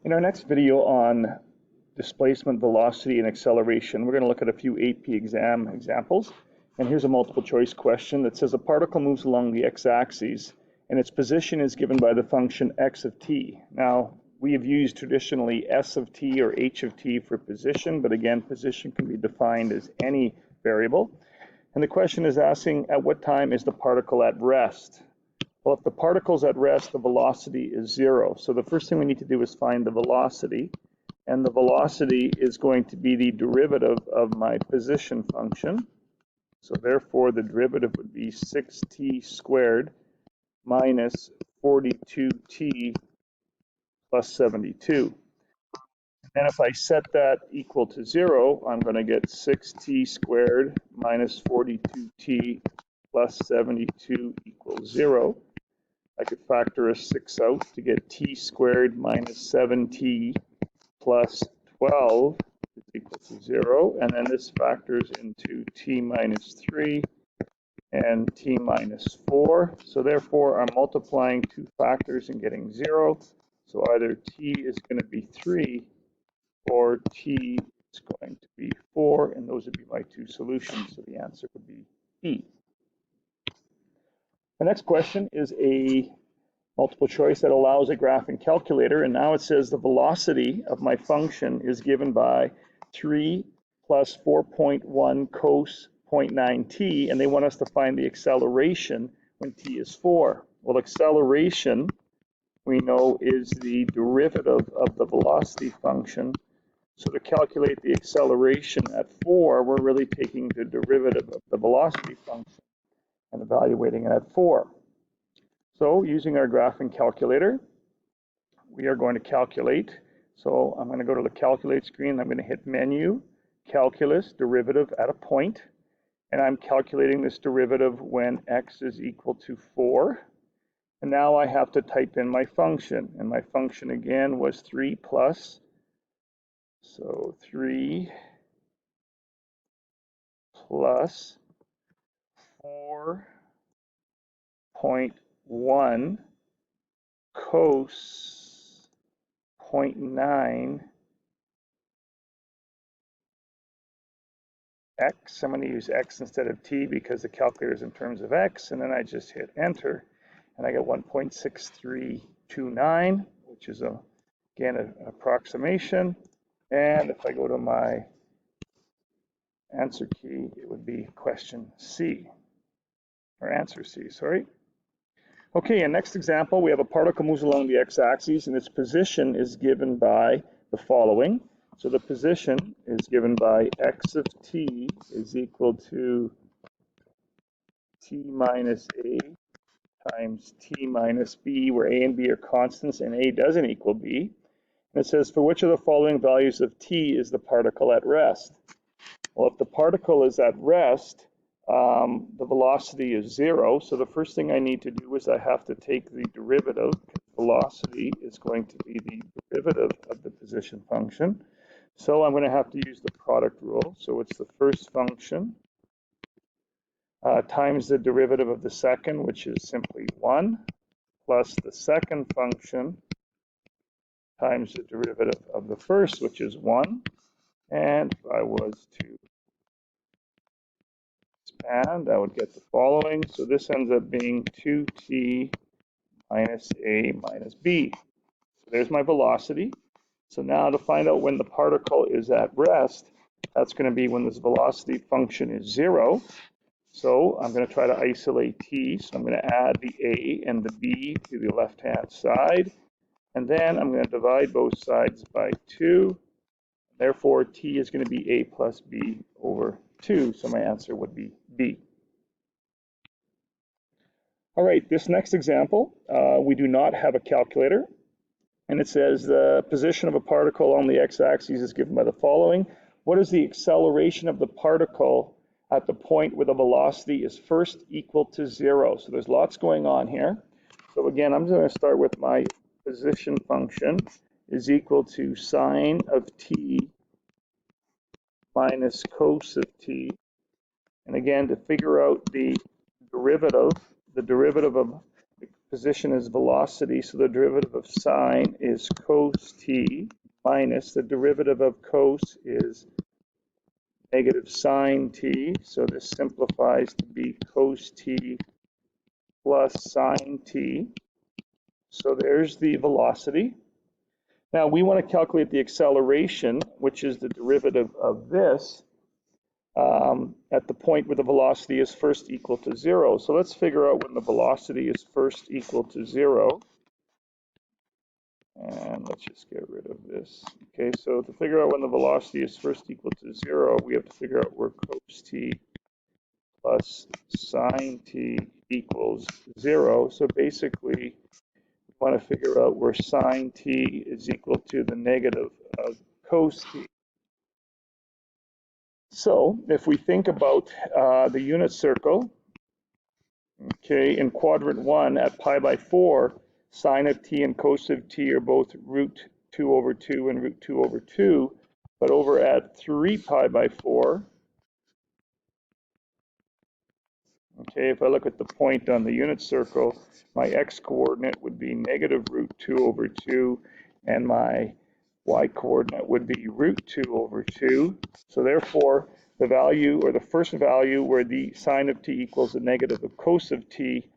In our next video on displacement, velocity, and acceleration, we're going to look at a few AP exam examples. And here's a multiple choice question that says a particle moves along the x-axis and its position is given by the function x of t. Now, we have used traditionally s of t or h of t for position, but again, position can be defined as any variable. And the question is asking, at what time is the particle at rest? Well, if the particle's at rest, the velocity is 0. So the first thing we need to do is find the velocity. And the velocity is going to be the derivative of my position function. So therefore, the derivative would be 6t squared minus 42t plus 72. And if I set that equal to 0, I'm going to get 6t squared minus 42t plus 72 equals 0. I could factor a 6 out to get t squared minus 7t plus 12 is equal to 0. And then this factors into t minus 3 and t minus 4. So therefore, I'm multiplying two factors and getting 0. So either t is going to be 3 or t is going to be 4. And those would be my two solutions. So the answer would be B. The next question is a multiple choice that allows a graphing calculator, and now it says the velocity of my function is given by 3 plus 4.1 cos 0.9t, and they want us to find the acceleration when t is 4. Well, acceleration, we know, is the derivative of the velocity function. So to calculate the acceleration at 4, we're really taking the derivative of the velocity function and evaluating it at 4. So using our graphing calculator, we are going to calculate. So I'm going to go to the calculate screen. I'm going to hit menu, calculus, derivative at a point. And I'm calculating this derivative when x is equal to 4. And now I have to type in my function. And my function again was 3 plus. So 3 plus 4.1 cos 0.9 x. I'm going to use x instead of t because the calculator is in terms of x, and then I just hit enter, and I get 1.6329, which is again an approximation. And if I go to my answer key, it would be question C, or answer C, sorry. Okay, and next example, we have a particle moves along the x-axis and its position is given by the following. So the position is given by x of t is equal to t minus a times t minus b, where a and b are constants and a doesn't equal b. And it says, for which of the following values of t is the particle at rest? Well, if the particle is at rest, the velocity is 0. So the first thing I need to do is I have to take the derivative. Velocity is going to be the derivative of the position function. So I'm going to have to use the product rule. So it's the first function times the derivative of the second, which is simply 1, plus the second function times the derivative of the first, which is 1. And if I was to expand, I would get the following. So this ends up being 2t minus a minus b. So there's my velocity. So now to find out when the particle is at rest, that's going to be when this velocity function is 0. So I'm going to try to isolate t. So I'm going to add the a and the b to the left-hand side. And then I'm going to divide both sides by 2. Therefore, t is going to be a plus b over 2. So my answer would be B. All right, this next example, we do not have a calculator. And it says the position of a particle on the x-axis is given by the following. What is the acceleration of the particle at the point where the velocity is first equal to 0? So there's lots going on here. So again, I'm going to start with my position function is equal to sine of t minus cos of t. And again, to figure out the derivative of position is velocity, so the derivative of sine is cos t minus the derivative of cos is negative sine t. So this simplifies to be cos t plus sine t. So there's the velocity. Now we want to calculate the acceleration, which is the derivative of this, at the point where the velocity is first equal to 0. So let's figure out when the velocity is first equal to 0. And let's just get rid of this. Okay, so to figure out when the velocity is first equal to 0, we have to figure out where cos t plus sine t equals 0. So basically, we want to figure out where sine t is equal to the negative of cos t. So if we think about the unit circle, okay, in quadrant 1 at pi by 4, sine of t and cos of t are both root 2 over 2 and root 2 over 2. But over at 3 pi by 4, okay, if I look at the point on the unit circle, my x-coordinate would be negative root 2 over 2, and my y-coordinate would be root 2 over 2. So therefore, the value, or the first value where the sine of t equals the negative of cos of t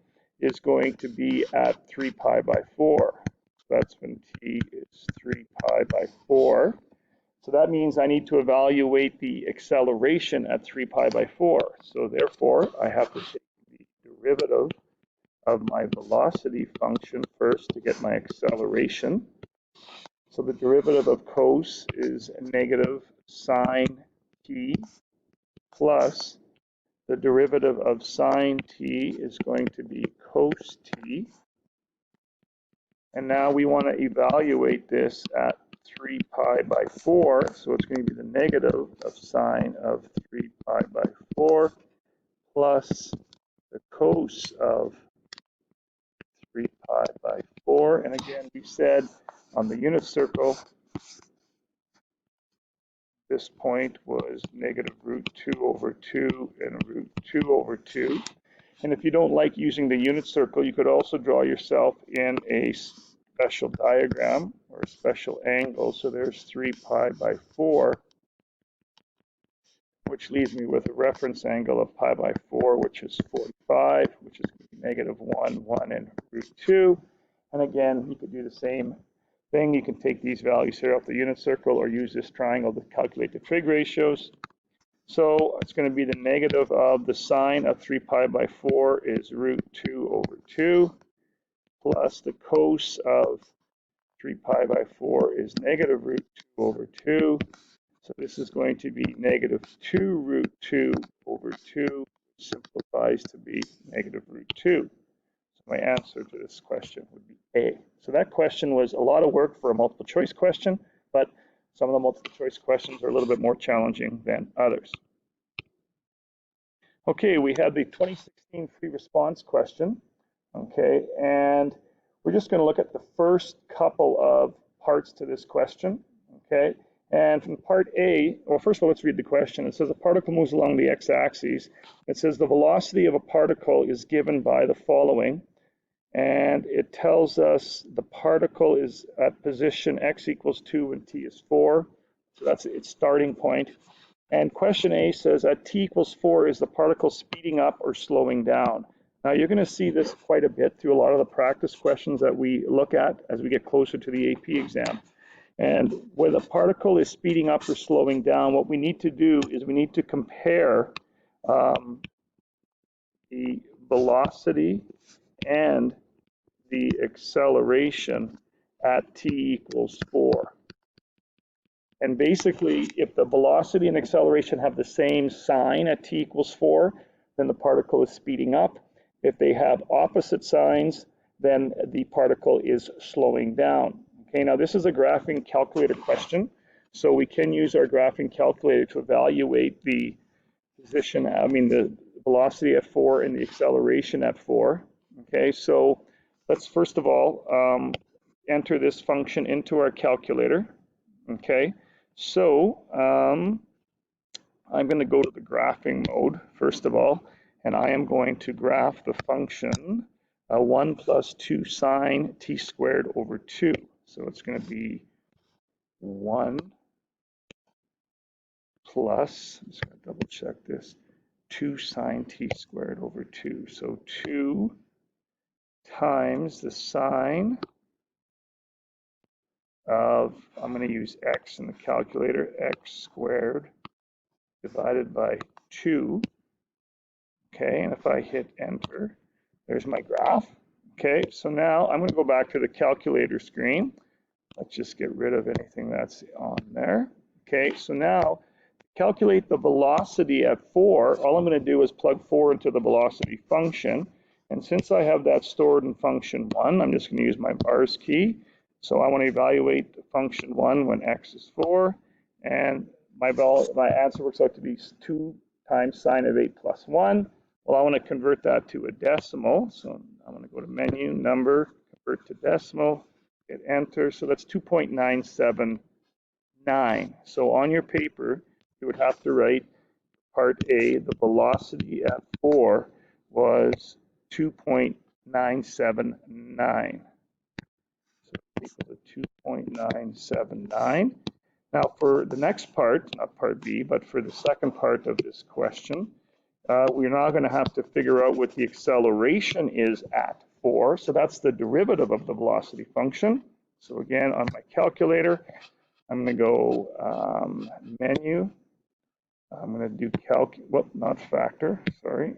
is going to be at 3 pi by 4. So that's when t is 3 pi by 4. So that means I need to evaluate the acceleration at 3 pi by 4. So therefore, I have to take the derivative of my velocity function first to get my acceleration. So the derivative of cos is negative sine t plus the derivative of sine t is going to be cos t. And now we want to evaluate this at 3 pi by 4. So it's going to be the negative of sine of 3 pi by 4 plus the cos of 3 pi by 4. And again, we said on the unit circle, this point was negative root 2 over 2 and root 2 over 2. And if you don't like using the unit circle, you could also draw yourself in a special diagram or a special angle. So there's 3 pi by 4, which leaves me with a reference angle of pi by 4, which is 45, which is going to be negative 1, 1, and root 2. And again, you could do the same thing. You can take these values here off the unit circle or use this triangle to calculate the trig ratios. So it's going to be the negative of the sine of 3 pi by 4 is root 2 over 2 plus the cos of 3 pi by 4 is negative root 2 over 2. So this is going to be negative 2 root 2 over 2, which simplifies to be negative root 2. So my answer to this question would be A. So that question was a lot of work for a multiple choice question, but some of the multiple choice questions are a little bit more challenging than others. Okay, we had the 2016 free response question, okay, and we're just going to look at the first couple of parts to this question, okay. And from part A, well, first of all, let's read the question. It says a particle moves along the x-axis. It says the velocity of a particle is given by the following, and it tells us the particle is at position x equals 2 when t is 4. So that's its starting point. And question A says at t equals 4, is the particle speeding up or slowing down? Now you're going to see this quite a bit through a lot of the practice questions that we look at as we get closer to the AP exam. And where the particle is speeding up or slowing down, what we need to do is we need to compare the velocity and the acceleration at t equals 4. And basically, if the velocity and acceleration have the same sign at t equals 4, then the particle is speeding up. If they have opposite signs, then the particle is slowing down. Okay, now this is a graphing calculator question, so we can use our graphing calculator to evaluate the position, the velocity at 4 and the acceleration at 4. Okay, so let's first of all enter this function into our calculator. Okay, so I'm going to go to the graphing mode first of all, and I am going to graph the function 1 plus 2 sine t squared over 2. So it's going to be 1 plus, I'm just going to double check this, 2 sine t squared over 2. So 2 times the sine of, I'm going to use x in the calculator, x squared divided by 2. Okay, and if I hit enter, there's my graph. Okay, so now I'm going to go back to the calculator screen. Let's just get rid of anything that's on there. Okay, so now calculate the velocity at 4. All I'm going to do is plug 4 into the velocity function. And since I have that stored in function 1, I'm just going to use my bars key. So I want to evaluate function 1 when x is 4. And my answer works out to be 2 times sine of 8 plus 1. Well, I want to convert that to a decimal. So I'm going to go to menu, number, convert to decimal, hit enter. So that's 2.979. So on your paper, you would have to write part A, the velocity at 4 was 2.979. So equal to 2.979. Now for the next part, not part B, but for the second part of this question, we're now going to have to figure out what the acceleration is at 4. So that's the derivative of the velocity function. So again, on my calculator, I'm going to go menu. I'm going to do not factor, sorry.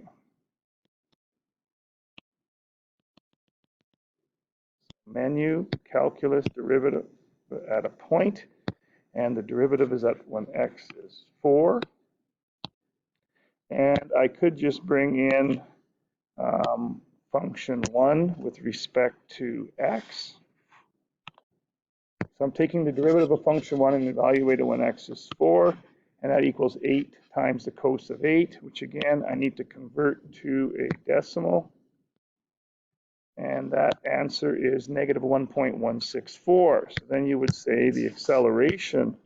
Menu, calculus, derivative at a point, and the derivative is at when x is 4. And I could just bring in function 1 with respect to x. So I'm taking the derivative of function 1 and evaluate it when x is 4, and that equals 8 times the cos of 8, which again, I need to convert to a decimal. And that answer is negative 1.164. So then you would say the acceleration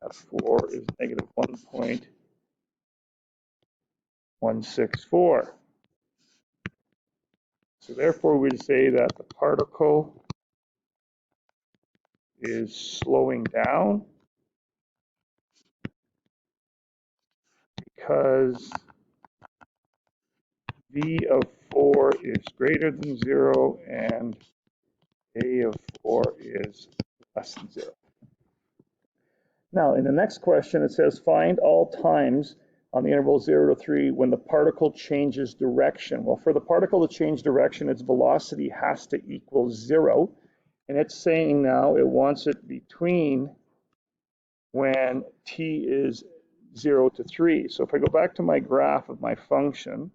at 4 is negative 1.164. So therefore, we'd say that the particle is slowing down because v of 4 is greater than 0 and a of 4 is less than 0. Now, in the next question, it says find all times on the interval 0 to 3 when the particle changes direction. Well, for the particle to change direction, its velocity has to equal 0. And it's saying now it wants it between when t is 0 to 3. So if I go back to my graph of my function,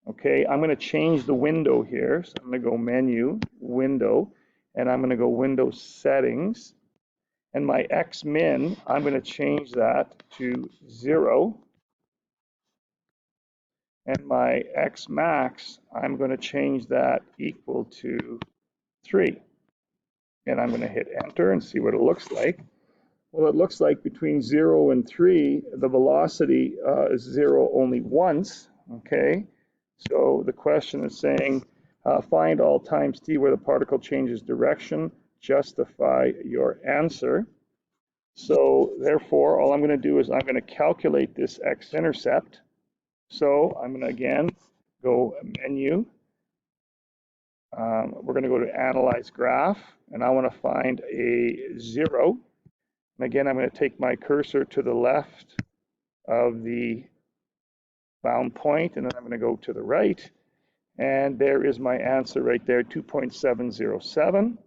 okay, I'm going to change the window here. So I'm going to go menu, window, and I'm going to go window settings. And my x min, I'm going to change that to 0. And my x max, I'm going to change that equal to 3. And I'm going to hit enter and see what it looks like. Well, it looks like between 0 and 3, the velocity is 0 only once, okay? So the question is saying, find all times t where the particle changes direction, justify your answer. So therefore, all I'm going to do is I'm going to calculate this x-intercept. So I'm going to, again, go menu. We're going to go to Analyze Graph, and I want to find a 0. And again, I'm going to take my cursor to the left of the bound point, and then I'm going to go to the right. And there is my answer right there, 2.707.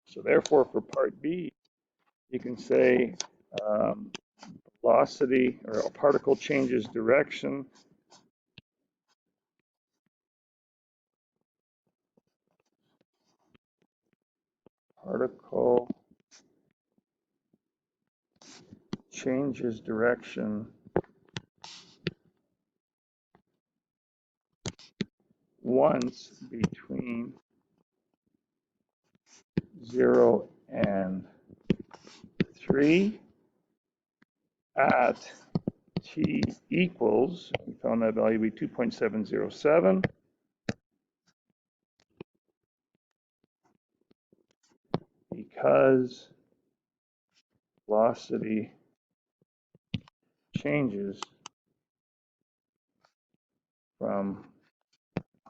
So therefore, for part B, you can say velocity or a particle changes direction particle changes direction once between 0 and 3 at t equals, we found that value to be 2.707. Because velocity changes from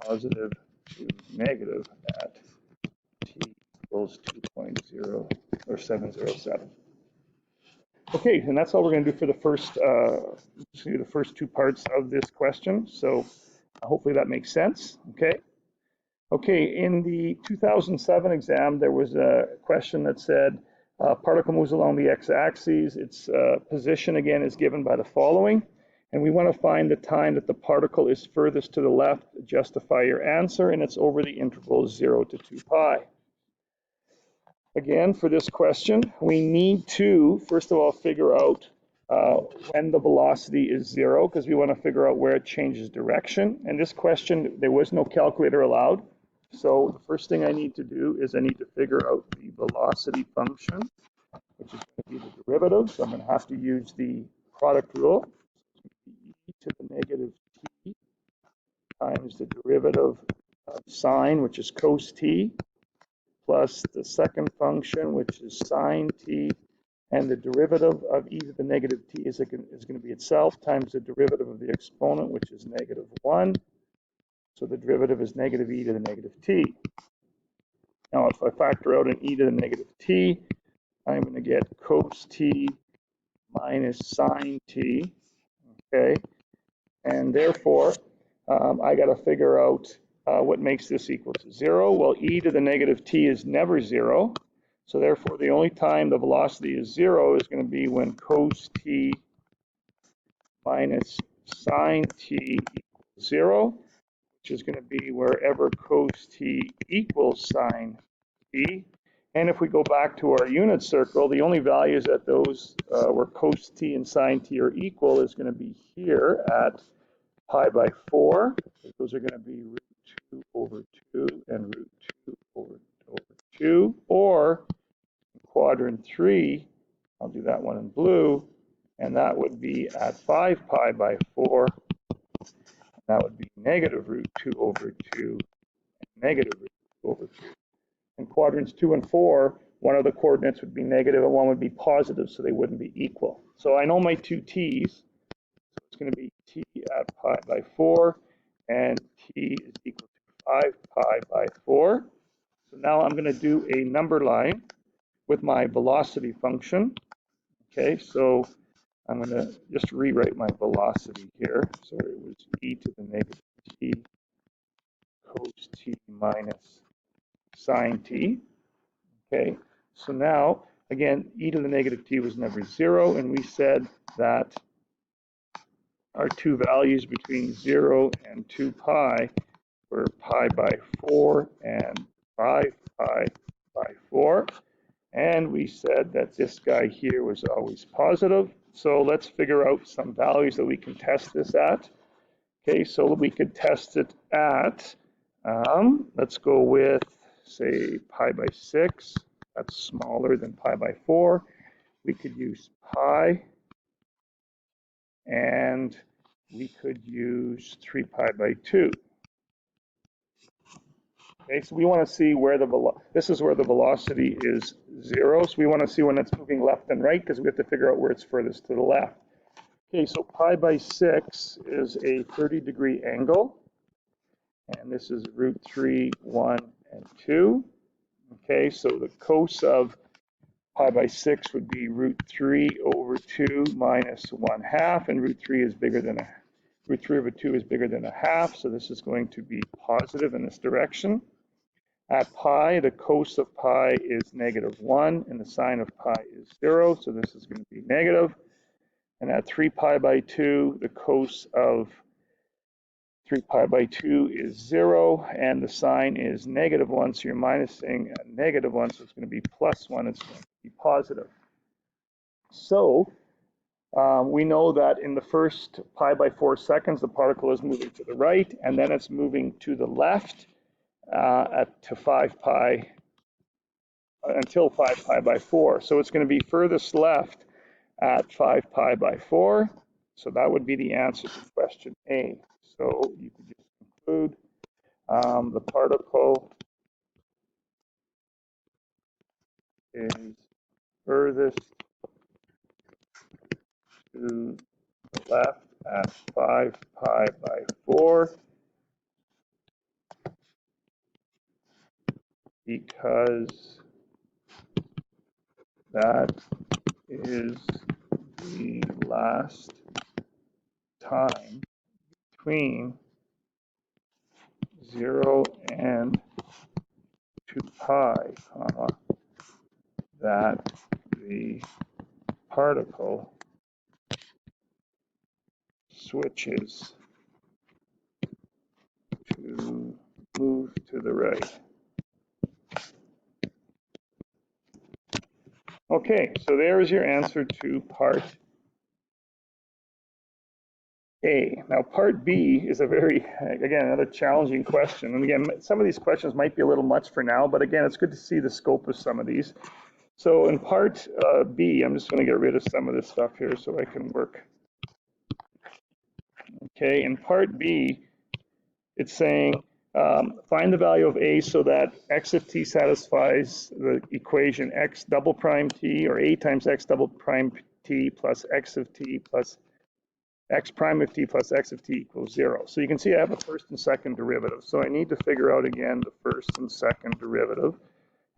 positive to negative at t equals 2.0 or 707. Okay, and that's all we're going to do for the first two parts of this question. So hopefully that makes sense. Okay, in the 2007 exam, there was a question that said, particle moves along the x-axis. Its position, again, is given by the following. And we want to find the time that the particle is furthest to the left. Justify your answer, and it's over the interval 0 to 2 pi. Again, for this question, we need to, first of all, figure out when the velocity is 0, because we want to figure out where it changes direction. And this question, there was no calculator allowed. So the first thing I need to do is I need to figure out the velocity function, which is going to be the derivative. So I'm going to have to use the product rule. E to the negative t times the derivative of sine, which is cos t, plus the second function, which is sine t, and the derivative of e to the negative t is going to be itself times the derivative of the exponent, which is negative 1. So the derivative is negative e to the negative t. Now, if I factor out an e to the negative t, I'm going to get cos t minus sine t, okay? And therefore, I got to figure out what makes this equal to 0. Well, e to the negative t is never 0. So therefore, the only time the velocity is 0 is going to be when cos t minus sine t equals 0, which is going to be wherever cos t equals sine t. And if we go back to our unit circle, the only values at those where cos t and sine t are equal is going to be here at pi by 4. Those are going to be root 2 over 2 and root 2 over 2. Or in quadrant 3, I'll do that one in blue, and that would be at 5 pi by 4. That would be negative root 2 over 2 and negative root 2 over 2. In quadrants 2 and 4, one of the coordinates would be negative and one would be positive, so they wouldn't be equal. So I know my two t's. So it's going to be t at pi by 4, and t is equal to 5 pi by 4. So now I'm going to do a number line with my velocity function. Okay, so I'm going to just rewrite my velocity here. So it was e to the negative t cos t minus sine t. Okay, so now, again, e to the negative t was never 0, and we said that our two values between 0 and 2 pi were pi by 4 and 5 pi by 4. And we said that this guy here was always positive. So let's figure out some values that we can test this at. Okay, so we could test it at, let's go with, say, pi by 6. That's smaller than pi by 4. We could use pi, and we could use 3 pi by 2. Okay, so we want to see where this is where the velocity is 0. So we want to see when it's moving left and right, because we have to figure out where it's furthest to the left. Okay, so pi by 6 is a 30-degree angle. And this is root 3, 1, and 2. Okay, so the cos of pi by 6 would be root 3 over 2 minus 1/2, and root 3 over 2 is bigger than 1/2, so this is going to be positive in this direction. At pi, the cos of pi is negative 1, and the sine of pi is 0, so this is going to be negative. And at 3 pi by 2, the cos of 3 pi by 2 is 0, and the sine is negative 1, so you're minusing a negative 1, so it's going to be plus 1, it's going to be positive. So we know that in the first pi by 4 seconds, the particle is moving to the right, and then it's moving to the left to 5 pi, until 5 pi by 4. So it's going to be furthest left at 5 pi by 4. So that would be the answer to question A. So you could just conclude the particle is furthest to the left at 5 pi by 4 because that is the last time between 0 and 2 pi, comma, that the particle switches to move to the right. Okay, so there is your answer to part A. Now, part B is a very, again, another challenging question. And again, some of these questions might be a little much for now, but again, it's good to see the scope of some of these. So in part B, I'm just going to get rid of some of this stuff here so I can work. Okay, in part B, it's saying find the value of A so that x of t satisfies the equation x double prime t, or A times x double prime t plus x of t plus x prime of t plus x of t equals 0. So you can see I have a first and second derivative. So I need to figure out again the first and second derivative.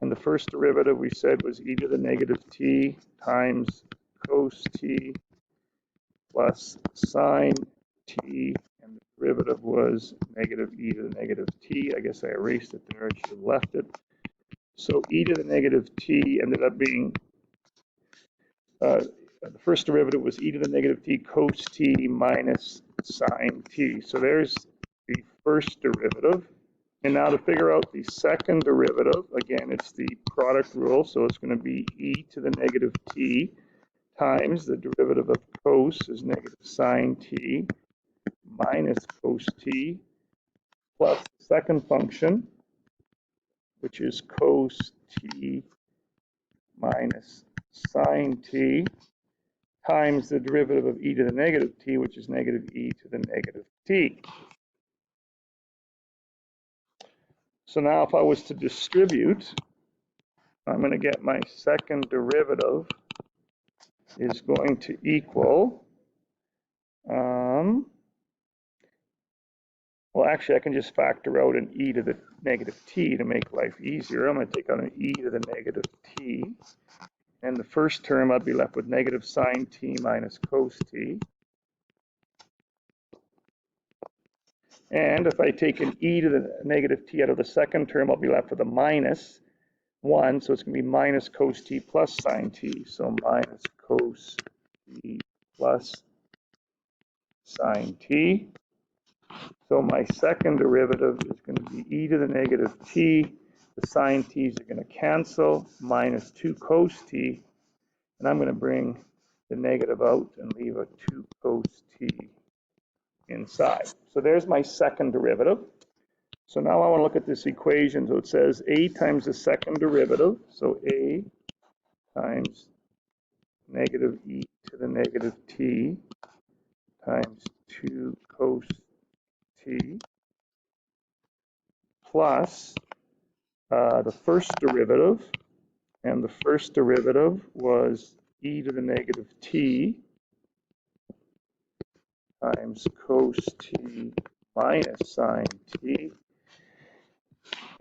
And the first derivative we said was e to the negative t times cos t plus sine t, and the derivative was negative e to the negative t. I guess I erased it there, I should have left it. So e to the negative t ended up being, the first derivative was e to the negative t cos t minus sine t. So there's the first derivative. And now to figure out the second derivative, again, it's the product rule. So it's going to be e to the negative t times the derivative of cos is negative sine t minus cos t plus the second function, which is cos t minus sine t times the derivative of e to the negative t, which is negative e to the negative t. So now if I was to distribute, I'm going to get my second derivative is going to equal, well, actually, I can just factor out an e to the negative t to make life easier. I'm going to take out an e to the negative t. And the first term, I'd be left with negative sine t minus cos t. And if I take an e to the negative t out of the second term, I'll be left with a minus 1. So it's going to be minus cos t plus sine t. So minus cos t plus sine t. So my second derivative is going to be e to the negative t. The sine t's are going to cancel, minus 2 cos t. And I'm going to bring the negative out and leave a 2 cos t inside. So there's my second derivative. So now I want to look at this equation. So it says a times the second derivative. So a times negative e to the negative t times 2 cos t plus the first derivative. And the first derivative was e to the negative t times cos t minus sine t.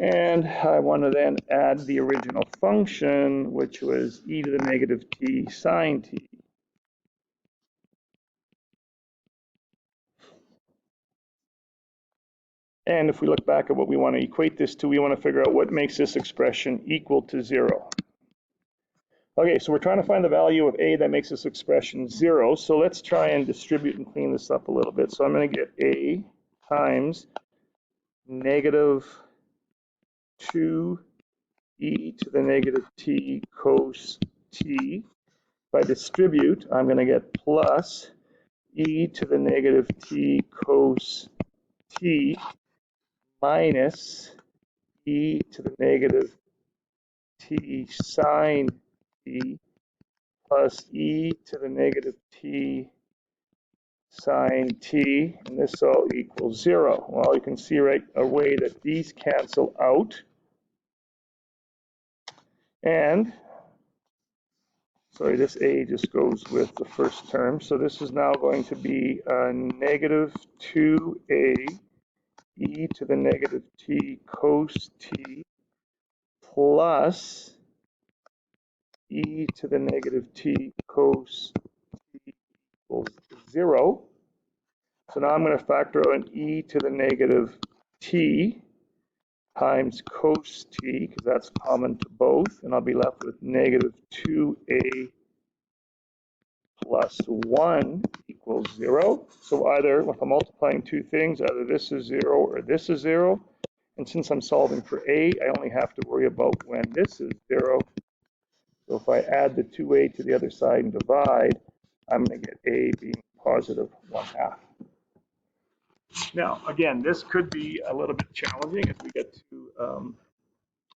And I want to then add the original function, which was e to the negative t sine t. And if we look back at what we want to equate this to, we want to figure out what makes this expression equal to 0. Okay, so we're trying to find the value of a that makes this expression 0. So let's try and distribute and clean this up a little bit. So I'm going to get a times negative 2 e to the negative t cos t. If I distribute, I'm going to get plus e to the negative t cos t minus e to the negative t sine t plus e to the negative t sine t, and this all equals 0. Well, you can see right away that these cancel out. And, sorry, this a just goes with the first term. So this is now going to be negative 2a e to the negative t cos t plus e to the negative t cos t equals 0. So now I'm going to factor out an e to the negative t times cos t, because that's common to both, and I'll be left with negative 2a plus 1 equals 0. So either, if I'm multiplying two things, either this is 0 or this is 0. And since I'm solving for a, I only have to worry about when this is 0. So if I add the 2a to the other side and divide, I'm going to get a being positive 1/2. Now, again, this could be a little bit challenging as we get to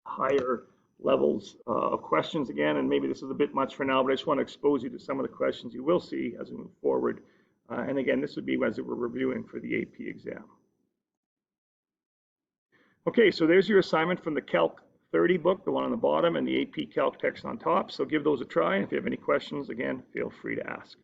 higher levels of questions again, and maybe this is a bit much for now, but I just want to expose you to some of the questions you will see as we move forward. And again, this would be as we're reviewing for the AP exam. Okay, so there's your assignment from the Calc 30 book, the one on the bottom, and the AP Calc text on top. So give those a try, and if you have any questions, again, feel free to ask.